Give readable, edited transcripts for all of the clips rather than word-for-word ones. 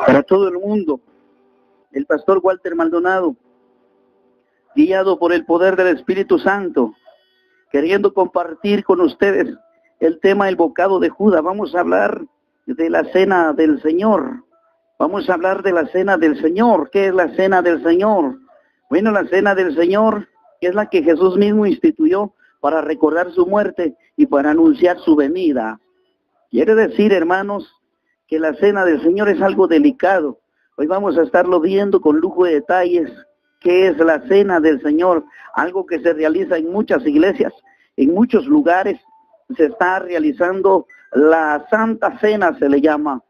para todo el mundo. El pastor Walter Maldonado, guiado por el poder del Espíritu Santo, queriendo compartir con ustedes el tema del bocado de Judas. Vamos a hablar de la cena del Señor. Vamos a hablar de la cena del Señor. ¿Qué es la cena del Señor? Bueno, la cena del Señor es la que Jesús mismo instituyó para recordar su muerte y para anunciar su venida. Quiere decir, hermanos, que la cena del Señor es algo delicado. Hoy vamos a estarlo viendo con lujo de detalles. ¿Qué es la cena del Señor? Algo que se realiza en muchas iglesias, en muchos lugares. Se está realizando la Santa Cena, se le llama.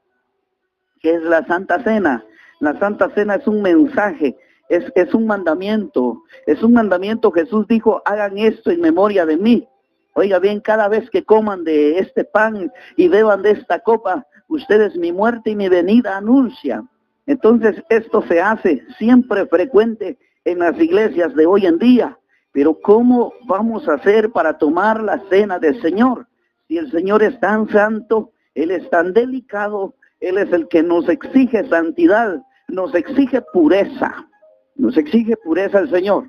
¿Qué es la Santa Cena? La Santa Cena es un mensaje, es un mandamiento. Es un mandamiento. Jesús dijo, hagan esto en memoria de mí. Oiga bien, cada vez que coman de este pan y beban de esta copa, ustedes mi muerte y mi venida anuncian. Entonces esto se hace siempre frecuente en las iglesias de hoy en día. Pero ¿cómo vamos a hacer para tomar la cena del Señor? Si el Señor es tan santo, Él es tan delicado, Él es el que nos exige santidad, nos exige pureza. Nos exige pureza el Señor.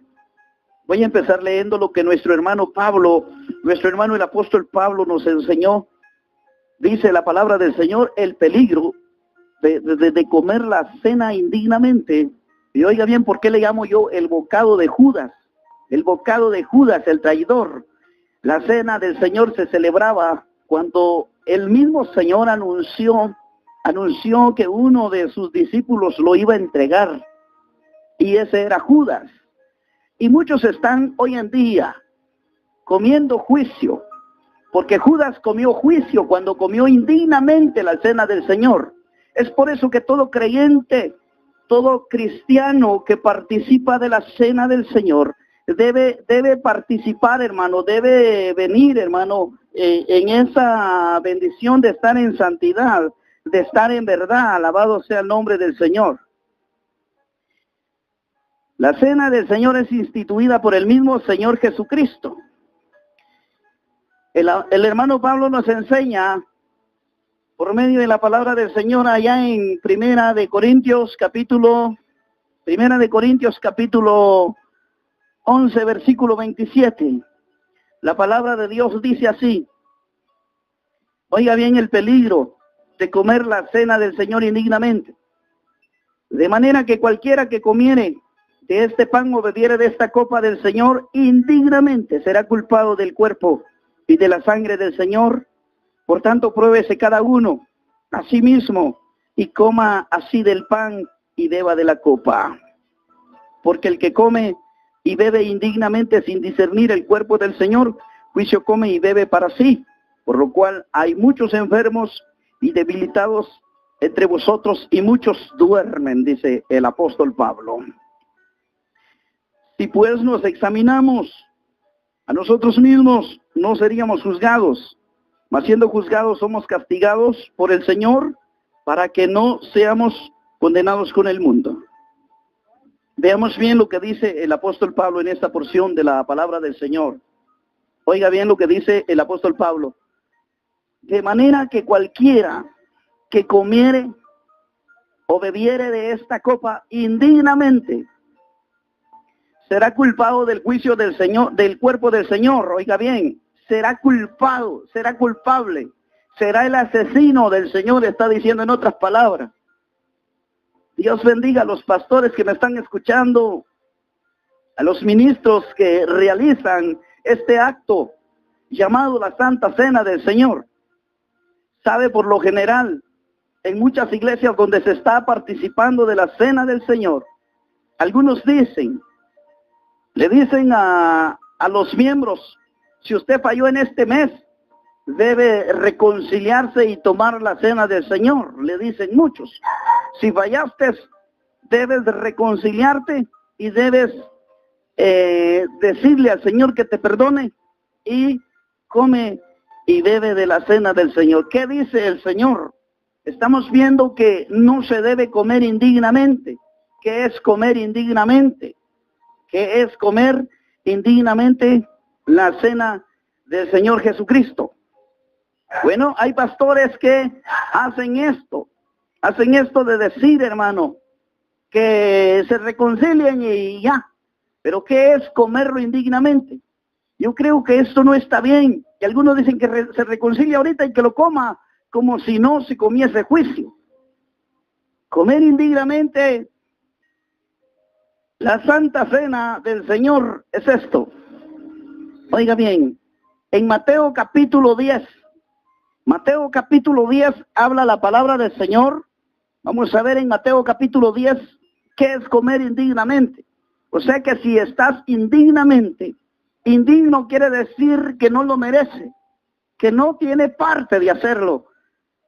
Voy a empezar leyendo lo que nuestro hermano Pablo, nuestro hermano el apóstol Pablo nos enseñó. Dice la palabra del Señor, el peligro de comer la cena indignamente. Y oiga bien, ¿por qué le llamo yo el bocado de Judas? El bocado de Judas, el traidor. La cena del Señor se celebraba cuando el mismo Señor anunció que uno de sus discípulos lo iba a entregar. Y ese era Judas. Y muchos están hoy en día comiendo juicio, porque Judas comió juicio cuando comió indignamente la cena del Señor. Es por eso que todo creyente, todo cristiano que participa de la cena del Señor, debe participar, hermano, debe venir, hermano, en esa bendición de estar en santidad, de estar en verdad. Alabado sea el nombre del Señor. La cena del Señor es instituida por el mismo Señor Jesucristo. El hermano Pablo nos enseña por medio de la palabra del Señor allá en Primera de Corintios capítulo 11, versículo 27. La palabra de Dios dice así. Oiga bien el peligro de comer la cena del Señor indignamente. De manera que cualquiera que comiere de este pan o bebiere de esta copa del Señor indignamente será culpado del cuerpo y de la sangre del Señor. Por tanto, pruébese cada uno a sí mismo y coma así del pan y beba de la copa. Porque el que come y bebe indignamente sin discernir el cuerpo del Señor, juicio come y bebe para sí. Por lo cual hay muchos enfermos y debilitados entre vosotros y muchos duermen, dice el apóstol Pablo. Si pues nos examinamos a nosotros mismos, no seríamos juzgados, mas siendo juzgados somos castigados por el Señor para que no seamos condenados con el mundo. Veamos bien lo que dice el apóstol Pablo en esta porción de la palabra del Señor. Oiga bien lo que dice el apóstol Pablo. De manera que cualquiera que comiere o bebiere de esta copa indignamente será culpado del juicio del Señor, del cuerpo del Señor. Oiga bien, será culpado, será culpable, será el asesino del Señor, está diciendo en otras palabras. Dios bendiga a los pastores que me están escuchando, a los ministros que realizan este acto llamado la Santa Cena del Señor. Sabe, por lo general, en muchas iglesias donde se está participando de la Cena del Señor, algunos le dicen a los miembros, si usted falló en este mes, debe reconciliarse y tomar la cena del Señor, le dicen muchos. Si fallaste, debes reconciliarte y debes decirle al Señor que te perdone y come y bebe de la cena del Señor. ¿Qué dice el Señor? Estamos viendo que no se debe comer indignamente. ¿Qué es comer indignamente? ¿Qué es comer indignamente la cena del Señor Jesucristo? Bueno, hay pastores que hacen esto. hacen esto de decir, hermano, que se reconcilien y ya. Pero ¿qué es comerlo indignamente? Yo creo que esto no está bien. Y algunos dicen que se reconcilia ahorita y que lo coma como si no se comiese juicio. Comer indignamente, la Santa Cena del Señor es esto. Oiga bien, en Mateo capítulo 10, Mateo capítulo 10 habla la palabra del Señor. Vamos a ver en Mateo capítulo 10 qué es comer indignamente. O sea que si estás indignamente, indigno quiere decir que no lo merece, que no tiene parte de hacerlo.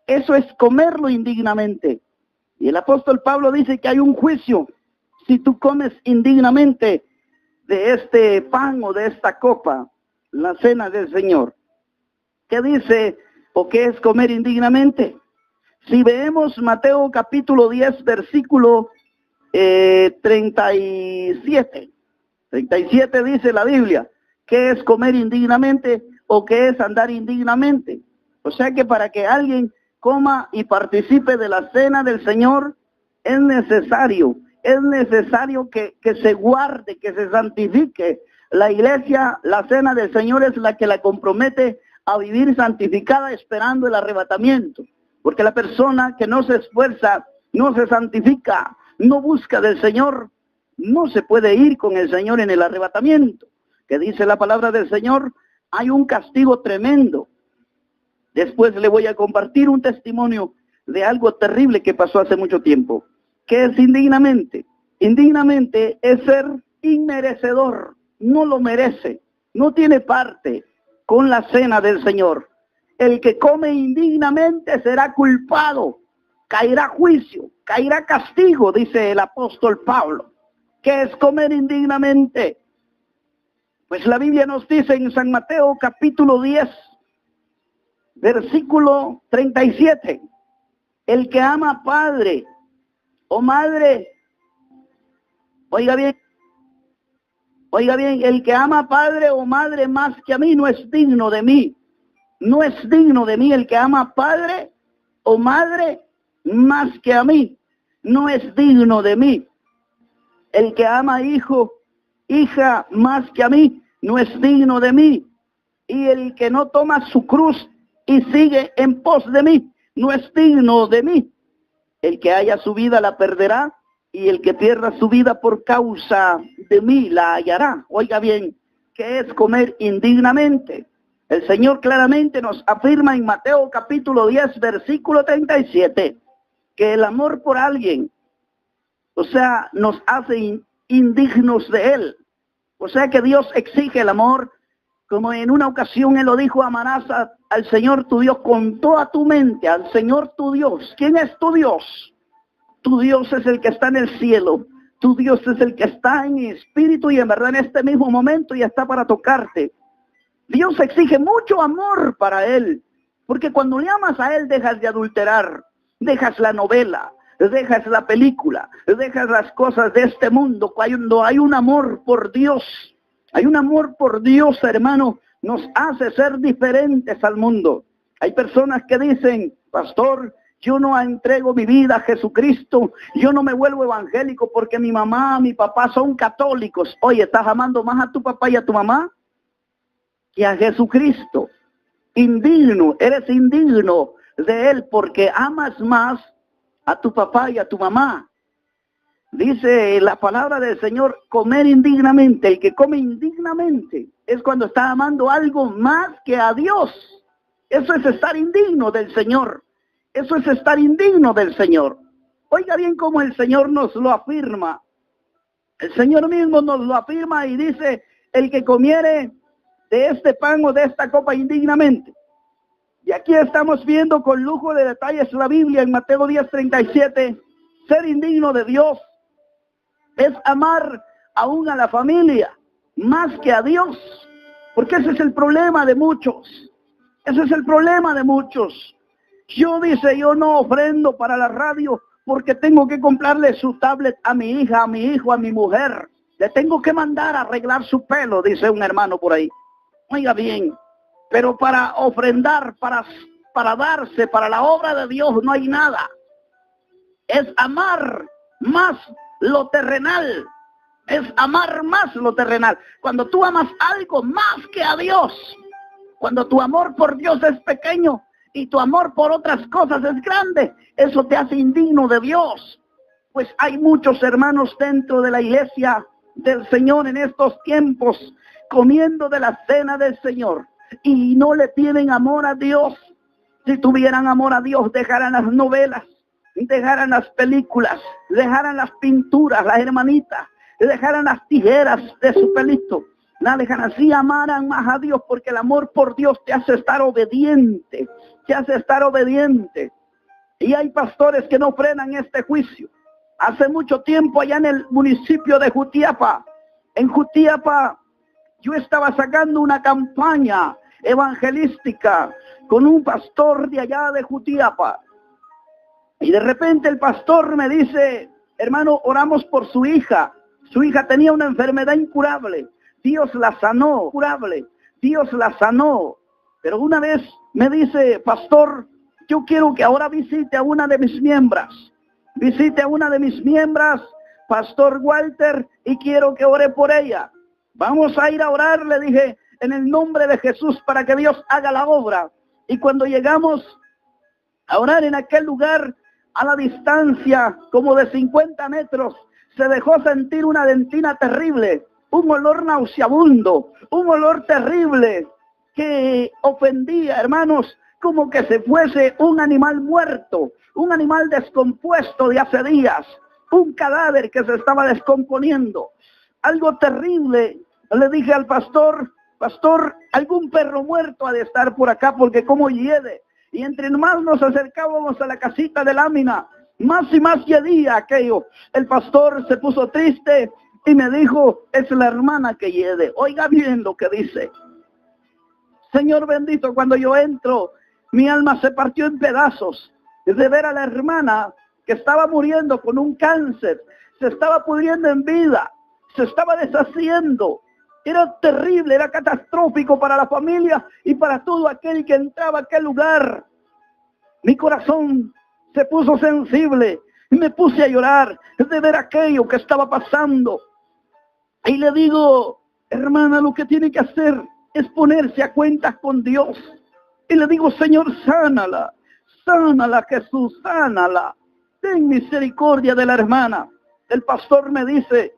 Eso es comerlo indignamente. Y el apóstol Pablo dice que hay un juicio si tú comes indignamente de este pan o de esta copa, la cena del Señor. ¿Qué dice o qué es comer indignamente? Si vemos Mateo capítulo 10, versículo 37. 37 dice la Biblia, ¿qué es comer indignamente o qué es andar indignamente? O sea que para que alguien coma y participe de la cena del Señor, es necesario que se guarde, que se santifique. La iglesia, la cena del Señor es la que la compromete a vivir santificada esperando el arrebatamiento. Porque la persona que no se esfuerza, no se santifica, no busca del Señor, no se puede ir con el Señor en el arrebatamiento. Que dice la palabra del Señor, hay un castigo tremendo. Después le voy a compartir un testimonio de algo terrible que pasó hace mucho tiempo. ¿Qué es indignamente? Indignamente es ser inmerecedor, no lo merece, no tiene parte con la cena del Señor. El que come indignamente será culpado, caerá juicio, caerá castigo, dice el apóstol Pablo. ¿Qué es comer indignamente? Pues la Biblia nos dice en San Mateo capítulo 10, versículo 37, el que ama padre o madre, oiga bien, el que ama padre o madre más que a mí no es digno de mí. No es digno de mí el que ama padre o madre más que a mí. No es digno de mí. El que ama hijo, hija más que a mí, no es digno de mí. Y el que no toma su cruz y sigue en pos de mí, no es digno de mí. El que haya su vida la perderá, y el que pierda su vida por causa de mí la hallará. Oiga bien, ¿qué es comer indignamente? El Señor claramente nos afirma en Mateo capítulo 10, versículo 37, que el amor por alguien, o sea, nos hace indignos de Él. O sea que Dios exige el amor, como en una ocasión Él lo dijo, amarás al Señor tu Dios con toda tu mente, al Señor tu Dios. ¿Quién es tu Dios? Tu Dios es el que está en el cielo. Tu Dios es el que está en espíritu y en verdad en este mismo momento ya está para tocarte. Dios exige mucho amor para Él, porque cuando le amas a Él dejas de adulterar, dejas la novela, dejas la película, dejas las cosas de este mundo. Cuando hay un amor por Dios, hay un amor por Dios, hermano, nos hace ser diferentes al mundo. Hay personas que dicen, pastor, yo no entrego mi vida a Jesucristo, yo no me vuelvo evangélico porque mi mamá, mi papá son católicos. Oye, ¿estás amando más a tu papá y a tu mamá que a Jesucristo? Indigno, eres indigno de Él porque amas más a tu papá y a tu mamá. Dice la palabra del Señor, comer indignamente. El que come indignamente es cuando está amando algo más que a Dios. Eso es estar indigno del Señor. Eso es estar indigno del Señor. Oiga bien cómo el Señor nos lo afirma. El Señor mismo nos lo afirma y dice, el que comiere de este pan o de esta copa indignamente. Y aquí estamos viendo con lujo de detalles la Biblia en Mateo 10:37. Ser indigno de Dios es amar aún a la familia más que a Dios. Porque ese es el problema de muchos. Ese es el problema de muchos. Yo no ofrendo para la radio porque tengo que comprarle su tablet a mi hija, a mi hijo, a mi mujer. Le tengo que mandar a arreglar su pelo, dice un hermano por ahí. Oiga bien, pero para ofrendar, para darse, para la obra de Dios no hay nada. es amar más lo terrenal. Es amar más lo terrenal. Cuando tú amas algo más que a Dios, cuando tu amor por Dios es pequeño y tu amor por otras cosas es grande, eso te hace indigno de Dios. Pues hay muchos hermanos dentro de la iglesia del Señor en estos tiempos, comiendo de la cena del Señor y no le tienen amor a Dios. Si tuvieran amor a Dios, dejaran las novelas, dejaran las películas, dejaran las pinturas, las hermanitas, dejaran las tijeras de su pelito, la dejaran así, amaran más a Dios, porque el amor por Dios te hace estar obediente, te hace estar obediente. Y hay pastores que no frenan este juicio. Hace mucho tiempo allá en el municipio de Jutiapa, en Jutiapa, yo estaba sacando una campaña evangelística con un pastor de allá de Jutiapa. Y de repente el pastor me dice: hermano, oramos por su hija. Su hija tenía una enfermedad incurable. Dios la sanó, curable. Dios la sanó. Pero una vez me dice: pastor, yo quiero que ahora visite a una de mis miembros. Visite a una de mis miembros, pastor Walter, y quiero que ore por ella. Vamos a ir a orar, le dije, en el nombre de Jesús, para que Dios haga la obra. Y cuando llegamos a orar en aquel lugar, a la distancia como de 50 metros, se dejó sentir una dentina terrible, un olor nauseabundo, un olor terrible que ofendía, hermanos, como que se fuese un animal muerto, un animal descompuesto de hace días, un cadáver que se estaba descomponiendo. Algo terrible. Le dije al pastor: pastor, algún perro muerto ha de estar por acá, porque como hiede. Y entre más nos acercábamos a la casita de lámina, más y más hiedía aquello. El pastor se puso triste y me dijo: es la hermana que hiede. Oiga bien lo que dice. Señor bendito, cuando yo entro, mi alma se partió en pedazos de ver a la hermana que estaba muriendo con un cáncer, se estaba pudriendo en vida, se estaba deshaciendo. Era terrible, era catastrófico para la familia y para todo aquel que entraba a aquel lugar. Mi corazón se puso sensible y me puse a llorar de ver aquello que estaba pasando. Y le digo: hermana, lo que tiene que hacer es ponerse a cuentas con Dios. Y le digo: Señor, sánala, sánala, Jesús, sánala. Ten misericordia de la hermana. El pastor me dice: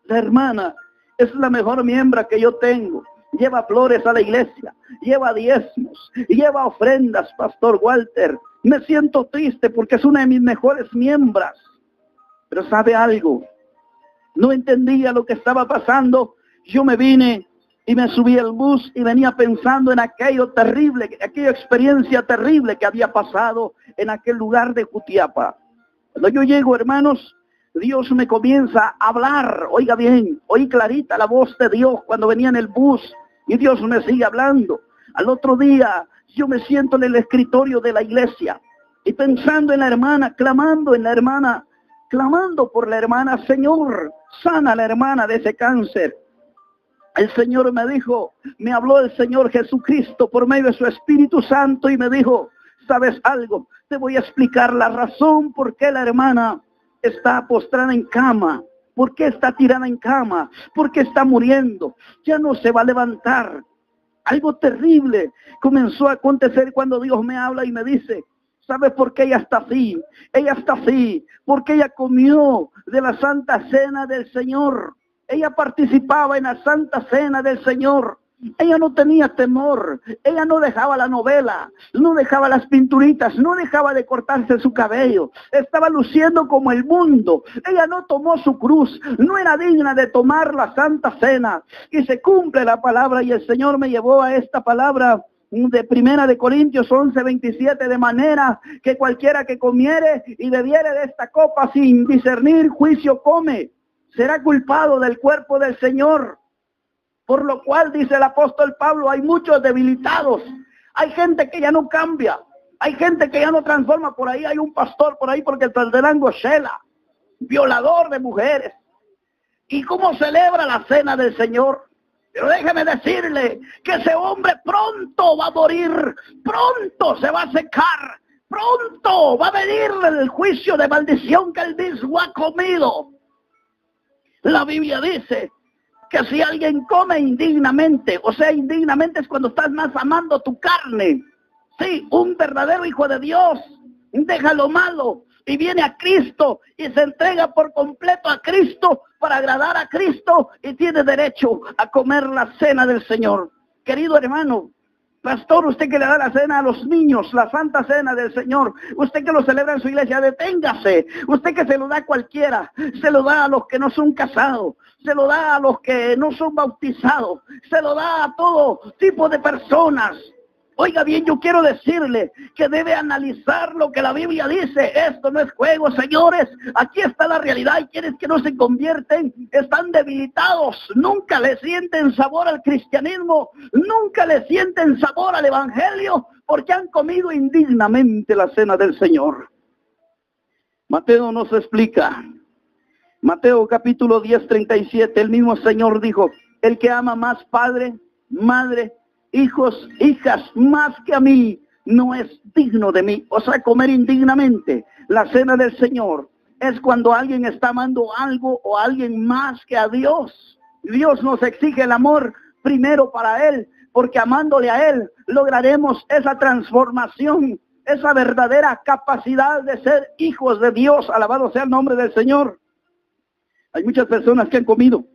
la hermana es la mejor miembro que yo tengo. Lleva flores a la iglesia, lleva diezmos, lleva ofrendas, pastor Walter. Me siento triste porque es una de mis mejores miembros. Pero ¿sabe algo? No entendía lo que estaba pasando. Yo me vine y me subí al bus y venía pensando en aquello terrible, aquella experiencia terrible que había pasado en aquel lugar de Jutiapa. Cuando yo llego, hermanos, Dios me comienza a hablar. Oiga bien, oí clarita la voz de Dios cuando venía en el bus y Dios me sigue hablando. Al otro día yo me siento en el escritorio de la iglesia y pensando en la hermana, clamando en la hermana, clamando por la hermana: Señor, sana a la hermana de ese cáncer. El Señor me dijo, me habló el Señor Jesucristo por medio de su Espíritu Santo y me dijo: ¿sabes algo? Te voy a explicar la razón por qué la hermana está postrada en cama. ¿Por qué está tirada en cama? ¿Por qué está muriendo? Ya no se va a levantar. Algo terrible comenzó a acontecer cuando Dios me habla y me dice: ¿sabes por qué ella está así? Ella está así porque ella comió de la Santa Cena del Señor. Ella participaba en la Santa Cena del Señor. Ella no tenía temor. Ella no dejaba la novela, no dejaba las pinturitas, no dejaba de cortarse su cabello. Estaba luciendo como el mundo. Ella no tomó su cruz, no era digna de tomar la Santa Cena. Y se cumple la palabra y el Señor me llevó a esta palabra de 1 Corintios 11:27, de manera que cualquiera que comiere y bebiere de esta copa sin discernir juicio come, será culpado del cuerpo del Señor. Por lo cual, dice el apóstol Pablo, hay muchos debilitados. Hay gente que ya no cambia. Hay gente que ya no transforma. Por ahí hay un pastor, por ahí porque el Talderango Shela, violador de mujeres. ¿Y cómo celebra la cena del Señor? Pero déjeme decirle que ese hombre pronto va a morir. Pronto se va a secar. Pronto va a venir el juicio de maldición que él mismo ha comido. La Biblia dice que si alguien come indignamente, o sea, indignamente es cuando estás más amando tu carne. Sí, un verdadero hijo de Dios deja lo malo y viene a Cristo y se entrega por completo a Cristo para agradar a Cristo y tiene derecho a comer la cena del Señor. Querido hermano, pastor, usted que le da la cena a los niños, la santa cena del Señor, usted que lo celebra en su iglesia, deténgase. Usted que se lo da a cualquiera, se lo da a los que no son casados, se lo da a los que no son bautizados, se lo da a todo tipo de personas. Oiga bien, yo quiero decirle que debe analizar lo que la Biblia dice. Esto no es juego, señores. Aquí está la realidad y quienes que no se convierten están debilitados. Nunca le sienten sabor al cristianismo, nunca le sienten sabor al evangelio, porque han comido indignamente la cena del Señor. Mateo nos explica. Mateo capítulo 10, 37, el mismo Señor dijo, el que ama más padre, madre, hijos, hijas, más que a mí, no es digno de mí. O sea, comer indignamente la cena del Señor es cuando alguien está amando algo o alguien más que a Dios. Dios nos exige el amor primero para Él, porque amándole a Él lograremos esa transformación, esa verdadera capacidad de ser hijos de Dios. Alabado sea el nombre del Señor. Hay muchas personas que han comido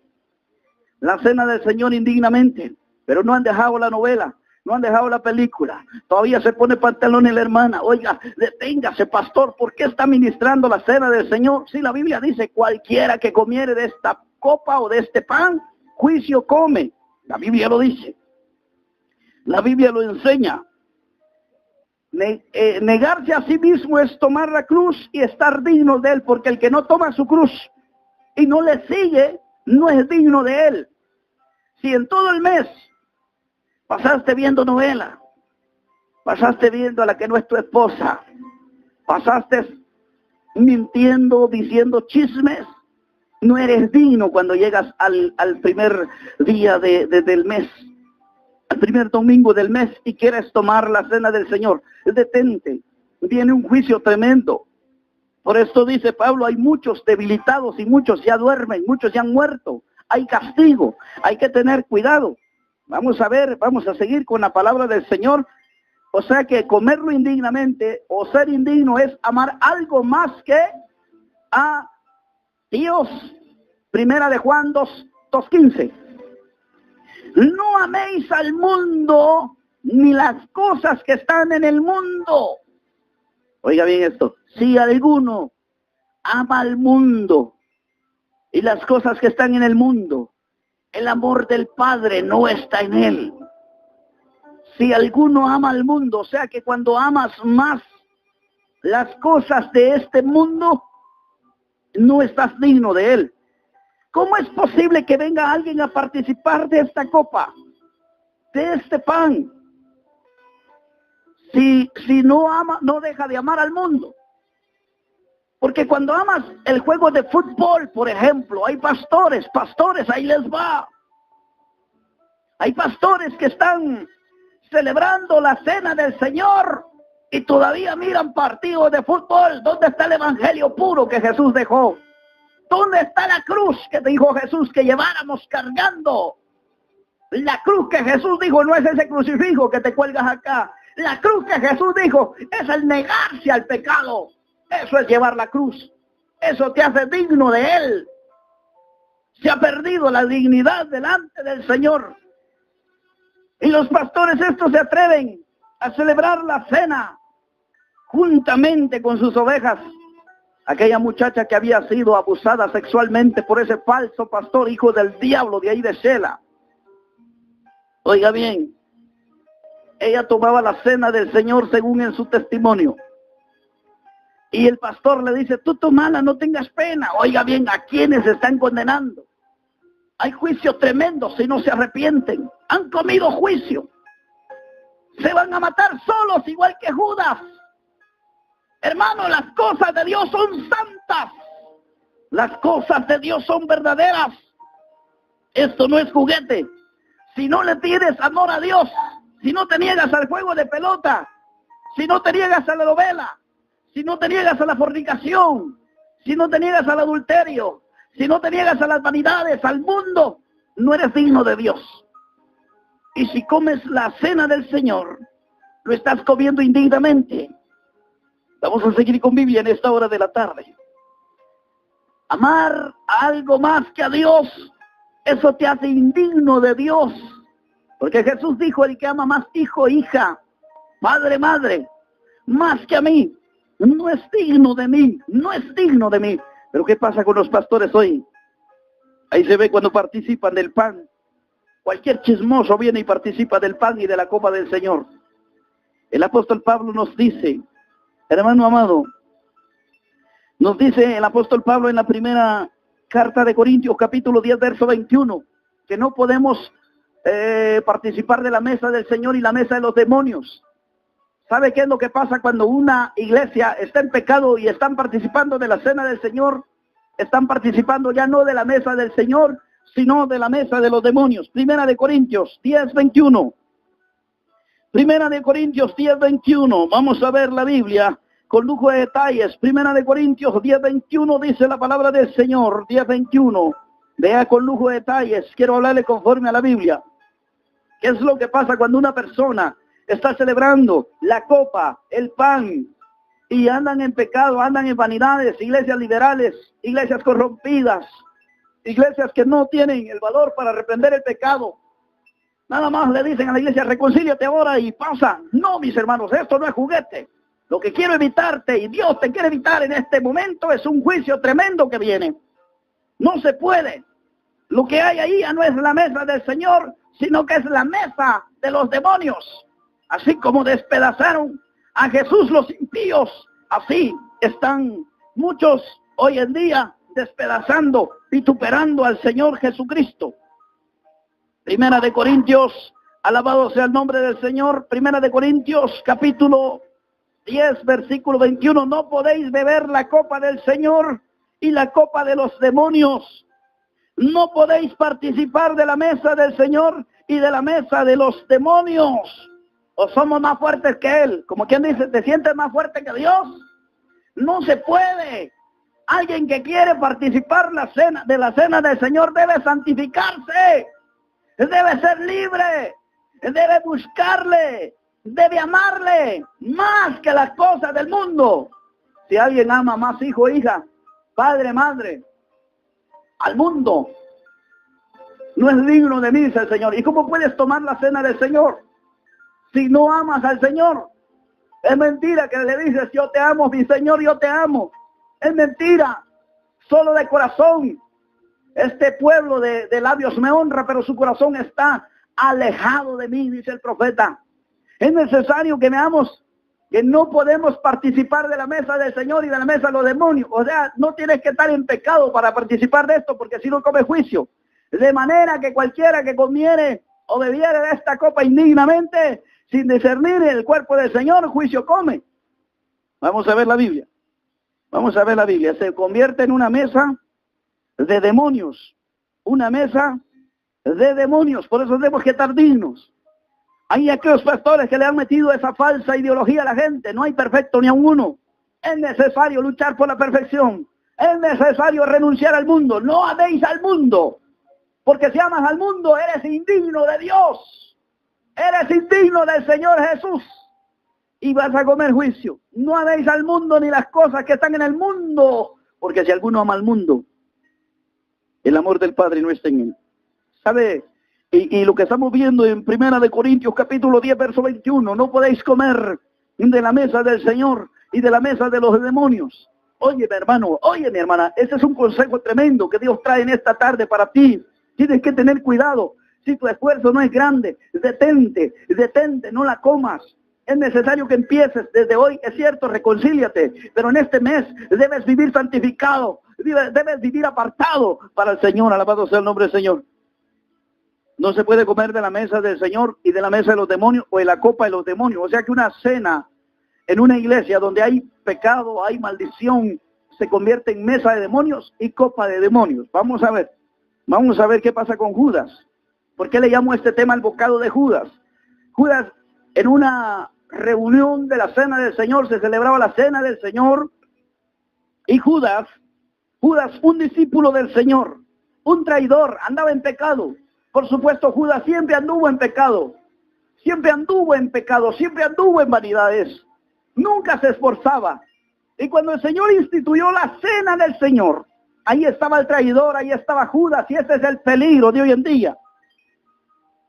la cena del Señor indignamente, pero no han dejado la novela, no han dejado la película. Todavía se pone pantalones la hermana. Oiga, deténgase, pastor, ¿por qué está ministrando la cena del Señor? Si la Biblia dice, cualquiera que comiere de esta copa o de este pan, juicio come. La Biblia lo dice. La Biblia lo enseña. Negarse a sí mismo es tomar la cruz y estar digno de Él, porque el que no toma su cruz y no le sigue, no es digno de Él. Si en todo el mes pasaste viendo novela, pasaste viendo a la que no es tu esposa, pasaste mintiendo, diciendo chismes, no eres digno cuando llegas al primer día del mes, al primer domingo del mes y quieres tomar la cena del Señor. Detente, viene un juicio tremendo. Por esto dice Pablo, hay muchos debilitados y muchos ya duermen, muchos ya han muerto. Hay castigo, hay que tener cuidado. Vamos a ver, vamos a seguir con la palabra del Señor. O sea que comerlo indignamente o ser indigno es amar algo más que a Dios. Primera de Juan 2:15. No améis al mundo ni las cosas que están en el mundo. Oiga bien esto. Si alguno ama al mundo y las cosas que están en el mundo, el amor del Padre no está en él. Si alguno ama al mundo, o sea que cuando amas más las cosas de este mundo, no estás digno de él. ¿Cómo es posible que venga alguien a participar de esta copa, de este pan, si no ama, no deja de amar al mundo? Porque cuando amas el juego de fútbol, por ejemplo, hay pastores, ahí les va. Hay pastores que están celebrando la cena del Señor y todavía miran partidos de fútbol. ¿Dónde está el evangelio puro que Jesús dejó? ¿Dónde está la cruz que dijo Jesús que lleváramos cargando? La cruz que Jesús dijo no es ese crucifijo que te cuelgas acá. La cruz que Jesús dijo es el negarse al pecado. Eso es llevar la cruz. Eso te hace digno de Él. Se ha perdido la dignidad delante del Señor. Y los pastores estos se atreven a celebrar la cena juntamente con sus ovejas. Aquella muchacha que había sido abusada sexualmente por ese falso pastor, hijo del diablo de ahí de Shela. Oiga bien, ella tomaba la cena del Señor según en su testimonio. Y el pastor le dice, tú tomala, no tengas pena. Oiga bien, ¿a quiénes están condenando? Hay juicio tremendo si no se arrepienten. Han comido juicio. Se van a matar solos igual que Judas. Hermano, las cosas de Dios son santas. Las cosas de Dios son verdaderas. Esto no es juguete. Si no le tienes amor a Dios, si no te niegas al juego de pelota, si no te niegas a la novela, si no te niegas a la fornicación, si no te niegas al adulterio, si no te niegas a las vanidades, al mundo, no eres digno de Dios. Y si comes la cena del Señor, lo estás comiendo indignamente. Vamos a seguir con Biblia en esta hora de la tarde. Amar a algo más que a Dios, eso te hace indigno de Dios. Porque Jesús dijo, el que ama más hijo, hija, padre, madre, más que a mí, no es digno de mí, no es digno de mí. Pero ¿qué pasa con los pastores hoy? Ahí se ve cuando participan del pan. Cualquier chismoso viene y participa del pan y de la copa del Señor. El apóstol Pablo nos dice, hermano amado, nos dice el apóstol Pablo en la primera carta de Corintios, capítulo 10, verso 21, que no podemos participar de la mesa del Señor y la mesa de los demonios. ¿Sabe qué es lo que pasa cuando una iglesia está en pecado y están participando de la cena del Señor? Están participando ya no de la mesa del Señor, sino de la mesa de los demonios. Primera de Corintios 10, 21. Primera de Corintios 10, 21. Vamos a ver la Biblia con lujo de detalles. Primera de Corintios 10, 21 dice la palabra del Señor. 10, 21. Vea con lujo de detalles. Quiero hablarle conforme a la Biblia. ¿Qué es lo que pasa cuando una persona está celebrando la copa, el pan, y andan en pecado, andan en vanidades, iglesias liberales, iglesias corrompidas, iglesias que no tienen el valor para reprender el pecado? Nada más le dicen a la iglesia, reconcíliate ahora y pasa. No, mis hermanos, esto no es juguete. Lo que quiero evitarte, y Dios te quiere evitar en este momento, es un juicio tremendo que viene. No se puede. Lo que hay ahí ya no es la mesa del Señor, sino que es la mesa de los demonios. Así como despedazaron a Jesús los impíos, así están muchos hoy en día despedazando, vituperando al Señor Jesucristo. Primera de Corintios, alabado sea el nombre del Señor. Primera de Corintios, capítulo 10, versículo 21. No podéis beber la copa del Señor y la copa de los demonios. No podéis participar de la mesa del Señor y de la mesa de los demonios. ¿O somos más fuertes que Él? Como quien dice, ¿te sientes más fuerte que Dios? No se puede. Alguien que quiere participar de la cena del Señor debe santificarse. Debe ser libre. Debe buscarle. Debe amarle más que las cosas del mundo. Si alguien ama más hijo o hija, padre, madre, al mundo, no es digno de mí, dice el Señor. ¿Y cómo puedes tomar la cena del Señor si no amas al Señor? Es mentira que le dices, yo te amo, mi Señor, yo te amo. Es mentira, solo de corazón. Este pueblo de labios me honra, pero su corazón está alejado de mí, dice el profeta. Es necesario que veamos que no podemos participar de la mesa del Señor y de la mesa de los demonios. O sea, no tienes que estar en pecado para participar de esto, porque si no comes juicio. De manera que cualquiera que comiere o bebiere de esta copa indignamente, sin discernir el cuerpo del Señor, juicio come. Vamos a ver la Biblia. Vamos a ver la Biblia. Se convierte en una mesa de demonios. Una mesa de demonios. Por eso tenemos que estar dignos. Hay aquellos pastores que le han metido esa falsa ideología a la gente. No hay perfecto ni a uno. Es necesario luchar por la perfección. Es necesario renunciar al mundo. No améis al mundo. Porque si amas al mundo, eres indigno de Dios. Eres indigno del Señor Jesús. Y vas a comer juicio. No améis al mundo ni las cosas que están en el mundo. Porque si alguno ama al mundo, el amor del Padre no está en él. ¿Sabe? Y lo que estamos viendo en Primera de Corintios, capítulo 10, verso 21. No podéis comer de la mesa del Señor y de la mesa de los demonios. Oye, mi hermano, oye, mi hermana, ese es un consejo tremendo que Dios trae en esta tarde para ti. Tienes que tener cuidado. Si tu esfuerzo no es grande, detente, no la comas. Es necesario que empieces desde hoy, es cierto, reconcíliate, pero en este mes debes vivir santificado, debes vivir apartado para el Señor. Alabado sea el nombre del Señor. No se puede comer de la mesa del Señor y de la mesa de los demonios o de la copa de los demonios. O sea que una cena en una iglesia donde hay pecado, hay maldición, se convierte en mesa de demonios y copa de demonios. Vamos a ver qué pasa con Judas. ¿Por qué le llamo este tema el bocado de Judas? Judas en una reunión de la cena del Señor, se celebraba la cena del Señor, y Judas, un discípulo del Señor, un traidor, andaba en pecado. Por supuesto, Judas siempre anduvo en pecado, siempre anduvo en vanidades, nunca se esforzaba. Y cuando el Señor instituyó la cena del Señor, ahí estaba el traidor, ahí estaba Judas, y este es el peligro de hoy en día.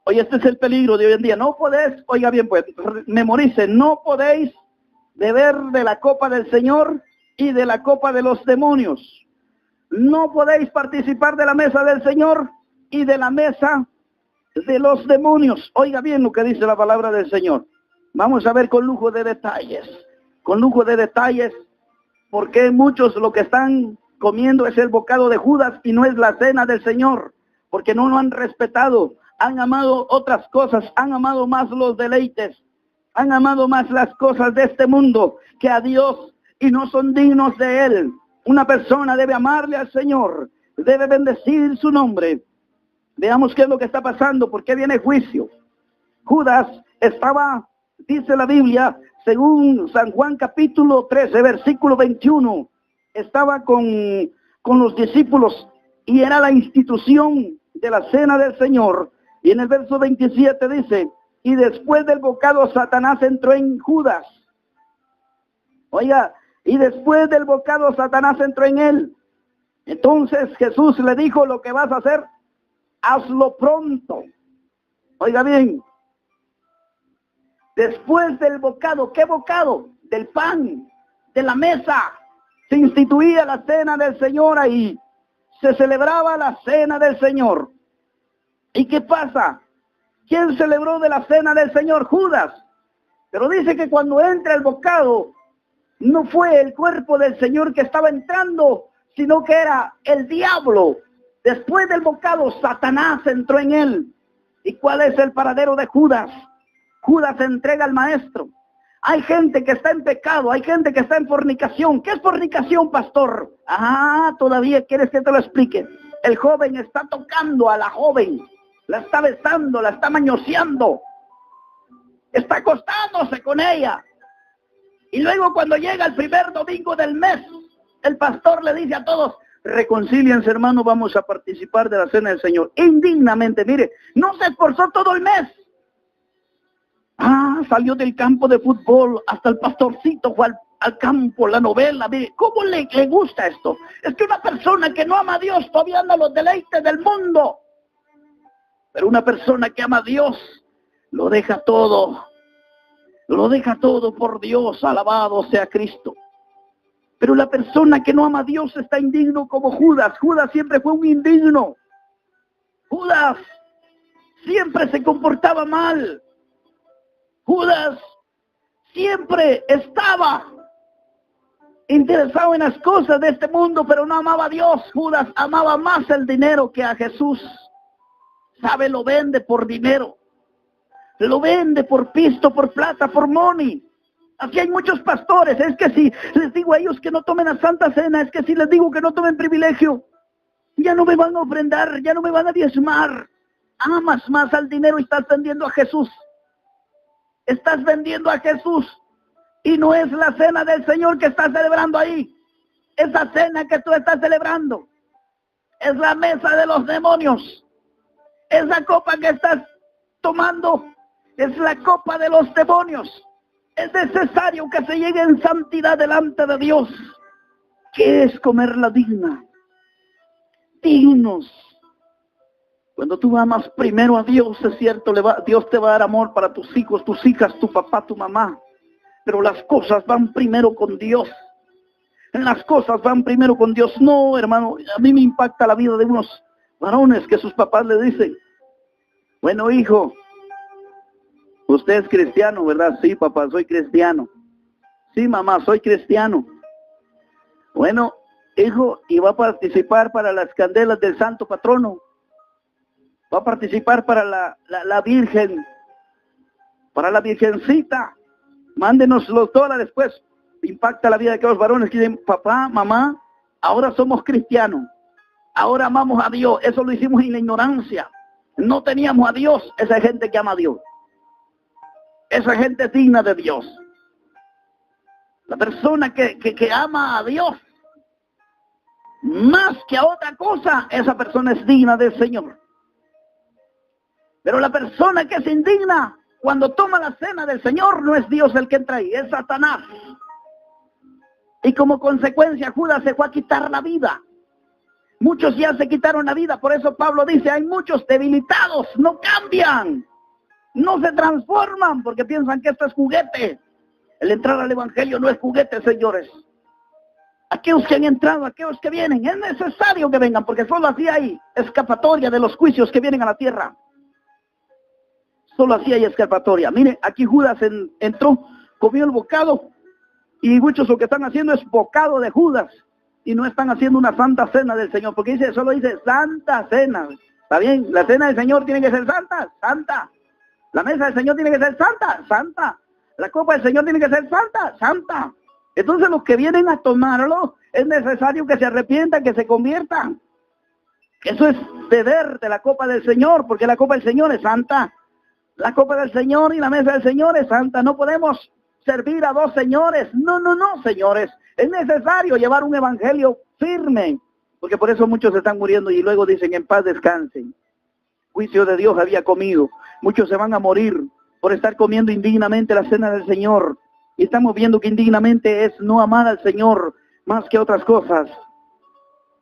Oye, este es el peligro de hoy en día. No podéis, oiga bien, pues, memorice, no podéis beber de la copa del Señor y de la copa de los demonios. No podéis participar de la mesa del Señor y de la mesa de los demonios. Oiga bien lo que dice la palabra del Señor. Vamos a ver con lujo de detalles, porque muchos lo que están comiendo es el bocado de Judas y no es la cena del Señor, porque no lo han respetado, han amado otras cosas, han amado más los deleites, han amado más las cosas de este mundo que a Dios y no son dignos de Él. Una persona debe amarle al Señor, debe bendecir su nombre. Veamos qué es lo que está pasando, por qué viene juicio. Judas estaba, dice la Biblia, según San Juan capítulo 13, versículo 21, estaba con los discípulos y era la institución de la cena del Señor. Y en el verso 27 dice, y después del bocado Satanás entró en Judas. Oiga, y después del bocado Satanás entró en él. Entonces Jesús le dijo, lo que vas a hacer, hazlo pronto. Oiga bien, después del bocado, ¿qué bocado? Del pan, de la mesa. Se instituía la cena del Señor ahí. Se celebraba la cena del Señor. ¿Y qué pasa? ¿Quién celebró de la cena del Señor? Judas. Pero dice que cuando entra el bocado, no fue el cuerpo del Señor que estaba entrando, sino que era el diablo. Después del bocado, Satanás entró en él. ¿Y cuál es el paradero de Judas? Judas se entrega al maestro. Hay gente que está en pecado, hay gente que está en fornicación. ¿Qué es fornicación, pastor? Ah, todavía quieres que te lo explique. El joven está tocando a la joven, la está besando, la está mañoseando, está acostándose con ella. Y luego cuando llega el primer domingo del mes, el pastor le dice a todos, reconcíliense, hermano, vamos a participar de la cena del Señor. Indignamente, mire, no se esforzó todo el mes. Ah, salió del campo de fútbol, hasta el pastorcito fue al campo, la novela. Mire, ¿cómo le gusta esto? Es que una persona que no ama a Dios todavía anda los deleites del mundo. Pero una persona que ama a Dios, lo deja todo por Dios, alabado sea Cristo. Pero la persona que no ama a Dios está indigno como Judas. Judas siempre fue un indigno. Judas siempre se comportaba mal. Judas siempre estaba interesado en las cosas de este mundo, pero no amaba a Dios. Judas amaba más el dinero que a Jesús. ¿Sabe? Lo vende por dinero. Lo vende por pisto, por plata, por money. Aquí hay muchos pastores. Es que si les digo a ellos que no tomen la Santa Cena, es que si les digo que no tomen privilegio, ya no me van a ofrendar, ya no me van a diezmar. Amas más al dinero y estás vendiendo a Jesús. Estás vendiendo a Jesús. Y no es la cena del Señor que estás celebrando ahí. Esa cena que tú estás celebrando es la mesa de los demonios. Esa copa que estás tomando es la copa de los demonios. Es necesario que se llegue en santidad delante de Dios. ¿Qué es comerla digna? Dignos. Cuando tú amas primero a Dios, es cierto, Dios te va a dar amor para tus hijos, tus hijas, tu papá, tu mamá. Pero las cosas van primero con Dios. Las cosas van primero con Dios. No, hermano, a mí me impacta la vida de unos varones que sus papás le dicen, bueno, hijo, usted es cristiano, ¿verdad? Sí, papá, soy cristiano. Sí, mamá, soy cristiano. Bueno, hijo, y va a participar para las candelas del santo patrono. Va a participar para la Virgen, para la Virgencita. Mándenos los dólares, pues. Impacta la vida de aquellos varones que dicen, papá, mamá, ahora somos cristianos. Ahora amamos a Dios. Eso lo hicimos en la ignorancia. No teníamos a Dios. Esa gente que ama a Dios. Esa gente es digna de Dios. La persona que ama a Dios más que a otra cosa, esa persona es digna del Señor. Pero la persona que es indigna cuando toma la cena del Señor, no es Dios el que entra ahí, es Satanás. Y como consecuencia Judas se fue a quitar la vida. Muchos ya se quitaron la vida, por eso Pablo dice, hay muchos debilitados, no cambian, no se transforman, porque piensan que esto es juguete. El entrar al Evangelio no es juguete, señores. Aquellos que han entrado, aquellos que vienen, es necesario que vengan, porque solo así hay escapatoria de los juicios que vienen a la tierra. Solo así hay escapatoria. Mire, aquí Judas entró, comió el bocado, y muchos lo que están haciendo es bocado de Judas, y no están haciendo una santa cena del Señor, porque solo dice santa cena. ¿Está bien? La cena del Señor tiene que ser santa, santa. La mesa del Señor tiene que ser santa, santa. La copa del Señor tiene que ser santa, santa. Entonces los que vienen a tomarlo, es necesario que se arrepientan, que se conviertan. Eso es beber de la copa del Señor, porque la copa del Señor es santa. La copa del Señor y la mesa del Señor es santa. No podemos servir a dos señores. No, señores. Es necesario llevar un evangelio firme, porque por eso muchos se están muriendo y luego dicen en paz descansen. Juicio de Dios había comido. Muchos se van a morir por estar comiendo indignamente la cena del Señor. Y estamos viendo que indignamente es no amar al Señor más que otras cosas.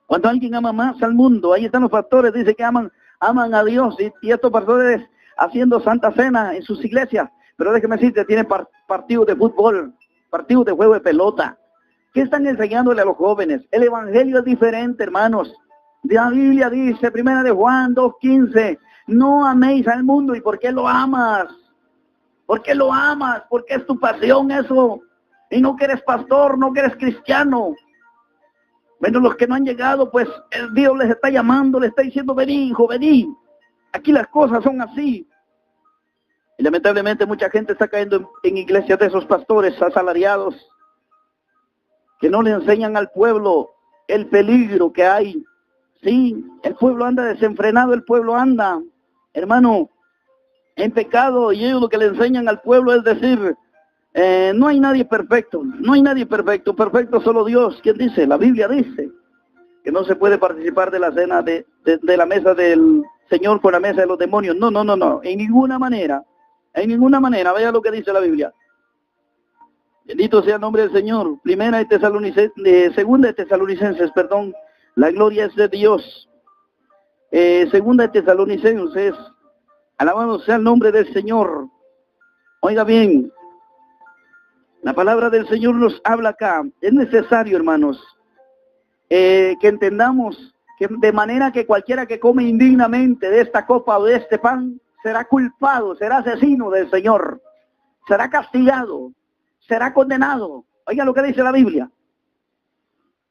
Cuando alguien ama más al mundo, ahí están los pastores, dice que aman a Dios, y estos pastores haciendo santa cena en sus iglesias. Pero déjeme decirte, tienen partidos de fútbol, partidos de juego de pelota. ¿Qué están enseñándole a los jóvenes? El evangelio es diferente, hermanos. La Biblia dice, 1 de Juan 2:15, no améis al mundo. ¿Y por qué lo amas? ¿Por qué lo amas? Porque es tu pasión eso. Y no que eres pastor, no que eres cristiano. Bueno, los que no han llegado, pues Dios les está llamando, les está diciendo, vení, hijo, vení. Aquí las cosas son así. Y lamentablemente mucha gente está cayendo en iglesias de esos pastores asalariados que no le enseñan al pueblo el peligro que hay. Sí, el pueblo anda desenfrenado, el pueblo anda, hermano, en pecado, y ellos lo que le enseñan al pueblo es decir, no hay nadie perfecto, no hay nadie perfecto, perfecto solo Dios. ¿Quién dice? La Biblia dice que no se puede participar de la cena de la mesa del Señor con la mesa de los demonios. No, en ninguna manera, vea lo que dice la Biblia. Bendito sea el nombre del Señor. Segunda de Tesalonicenses, la gloria es de Dios. Segunda de Tesalonicenses, alabado sea el nombre del Señor. Oiga bien, la palabra del Señor nos habla acá. Es necesario, hermanos, que entendamos que de manera que cualquiera que come indignamente de esta copa o de este pan, será culpado, será asesino del Señor, será castigado, será condenado. Oiga lo que dice la Biblia.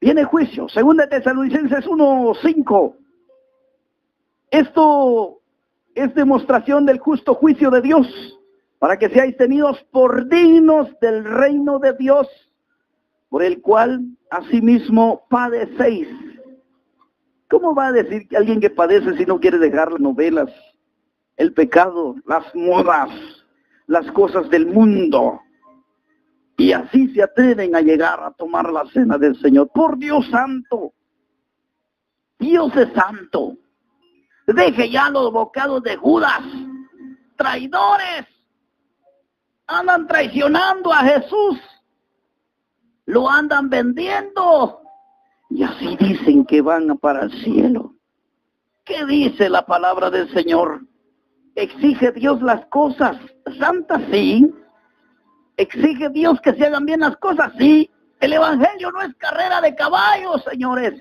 Viene juicio. Segunda de Tesalonicenses 1:5. Esto es demostración del justo juicio de Dios, para que seáis tenidos por dignos del reino de Dios, por el cual asimismo padecéis. ¿Cómo va a decir que alguien que padece si no quiere dejar las novelas, el pecado, las modas, las cosas del mundo? Y así se atreven a llegar a tomar la cena del Señor. Por Dios santo, Dios es santo. Deje ya los bocados de Judas, traidores. Andan traicionando a Jesús, lo andan vendiendo, y así dicen que van para el cielo. ¿Qué dice la palabra del Señor? ¿Exige Dios las cosas santas? Sí. ¿Exige Dios que se hagan bien las cosas? Sí. El evangelio no es carrera de caballos, señores.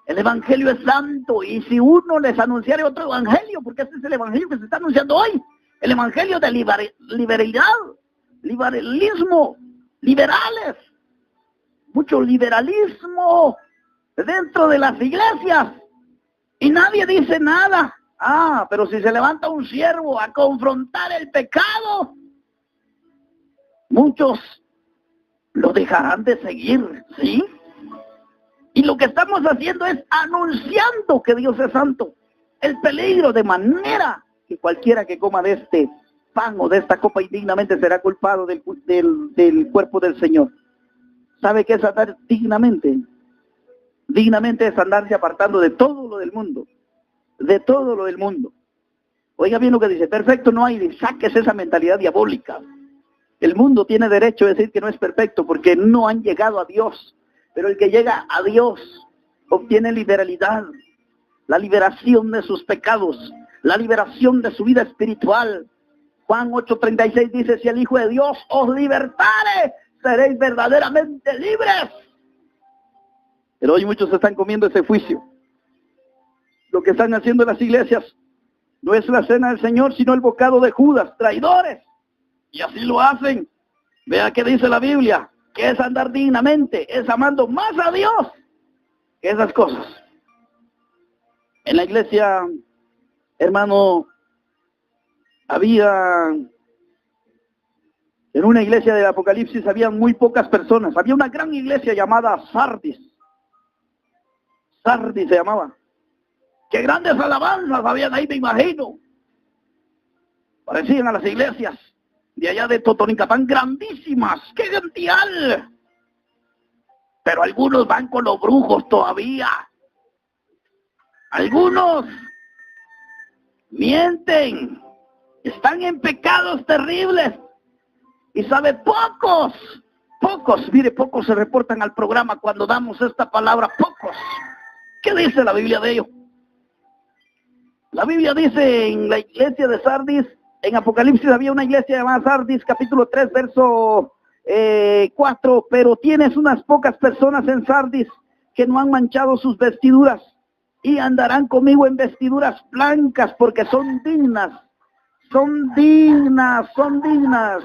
El evangelio es santo, y si uno les anunciara otro evangelio, porque este es el evangelio que se está anunciando hoy, el evangelio de liberalismo, liberales, mucho liberalismo dentro de las iglesias, y nadie dice nada. Pero si se levanta un siervo a confrontar el pecado, muchos lo dejarán de seguir, ¿sí? Y lo que estamos haciendo es anunciando que Dios es santo, el peligro, de manera que cualquiera que coma de este pan o de esta copa indignamente será culpado del cuerpo del Señor. ¿Sabe qué es andar dignamente? Dignamente es andarse apartando de todo lo del mundo. De todo lo del mundo. Oiga bien lo que dice, perfecto no hay, saques esa mentalidad diabólica. El mundo tiene derecho a decir que no es perfecto porque no han llegado a Dios. Pero el que llega a Dios obtiene liberalidad, la liberación de sus pecados, la liberación de su vida espiritual. Juan 8:36 dice, si el Hijo de Dios os libertare, seréis verdaderamente libres. Pero hoy muchos están comiendo ese juicio. Lo que están haciendo en las iglesias no es la cena del Señor, sino el bocado de Judas, traidores. Y así lo hacen. Vea qué dice la Biblia, que es andar dignamente, es amando más a Dios que esas cosas. En la iglesia, hermano, en una iglesia del Apocalipsis había muy pocas personas. Había una gran iglesia llamada Sardis. Sardis se llamaba. Qué grandes alabanzas habían ahí, me imagino. Parecían a las iglesias de allá de Totonicapán, grandísimas. ¡Qué gential! Pero algunos van con los brujos todavía. Algunos mienten. Están en pecados terribles. Y sabe, pocos se reportan al programa cuando damos esta palabra, pocos. ¿Qué dice la Biblia de ello? La Biblia dice en la iglesia de Sardis, en Apocalipsis había una iglesia llamada Sardis, capítulo 3, verso 4, pero tienes unas pocas personas en Sardis que no han manchado sus vestiduras y andarán conmigo en vestiduras blancas porque son dignas, son dignas, son dignas.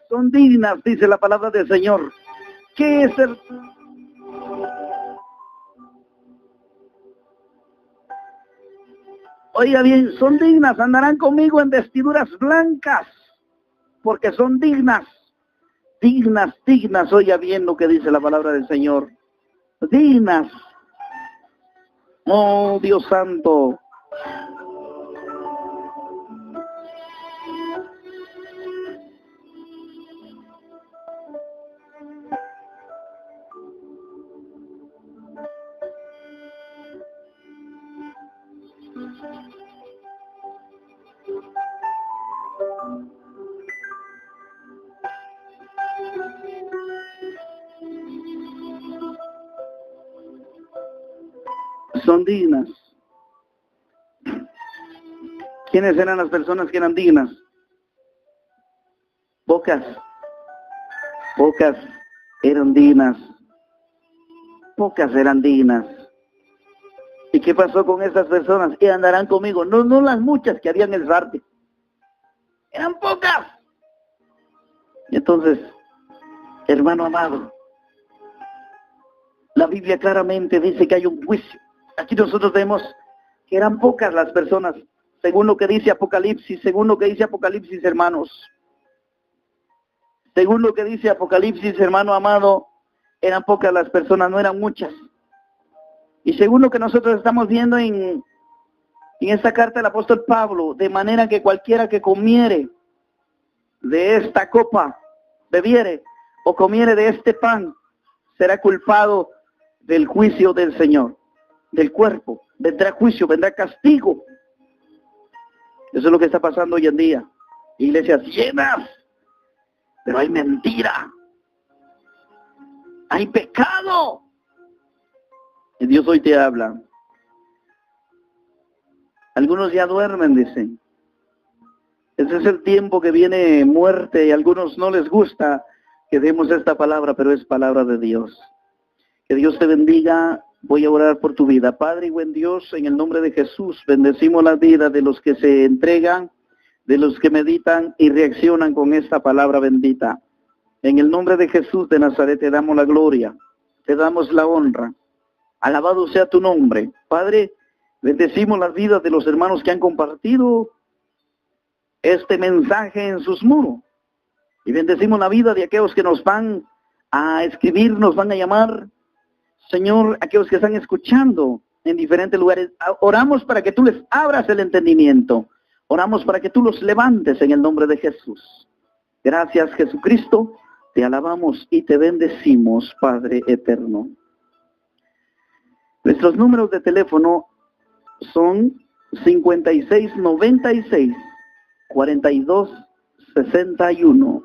Son dignas, dice la palabra del Señor. ¿Qué es el? Oiga bien, son dignas, andarán conmigo en vestiduras blancas, porque son dignas, dignas, dignas. Oiga bien lo que dice la palabra del Señor. Dignas. Oh, Dios santo. Son dignas. ¿Quiénes eran las personas que eran dignas? Pocas eran dignas. Pocas eran dignas. ¿Y qué pasó con esas personas? Que andarán conmigo. No las muchas que habían en el Sardis. Eran pocas. Y entonces, hermano amado, la Biblia claramente dice que hay un juicio. Aquí nosotros vemos que eran pocas las personas, según lo que dice Apocalipsis, hermanos. Según lo que dice Apocalipsis, hermano amado, eran pocas las personas, no eran muchas. Y según lo que nosotros estamos viendo en esta carta del apóstol Pablo, de manera que cualquiera que comiere de esta copa, bebiere o comiere de este pan, será culpado del juicio del Señor, del cuerpo. Vendrá juicio, vendrá castigo. Eso es lo que está pasando hoy en día. Iglesias llenas, pero hay mentira, hay pecado. Y Dios hoy te habla. Algunos ya duermen, dicen. Ese es el tiempo que viene muerte y a algunos no les gusta que demos esta palabra, pero es palabra de Dios. Que Dios te bendiga. Voy a orar por tu vida. Padre y buen Dios, en el nombre de Jesús, bendecimos la vida de los que se entregan, de los que meditan y reaccionan con esta palabra bendita. En el nombre de Jesús de Nazaret te damos la gloria, te damos la honra. Alabado sea tu nombre. Padre, bendecimos las vidas de los hermanos que han compartido este mensaje en sus muros. Y bendecimos la vida de aquellos que nos van a escribirnos, van a llamar, Señor, aquellos que están escuchando en diferentes lugares. Oramos para que tú les abras el entendimiento. Oramos para que tú los levantes en el nombre de Jesús. Gracias, Jesucristo. Te alabamos y te bendecimos, Padre eterno. Nuestros números de teléfono son 5696-4261,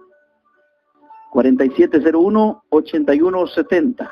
4701-8170.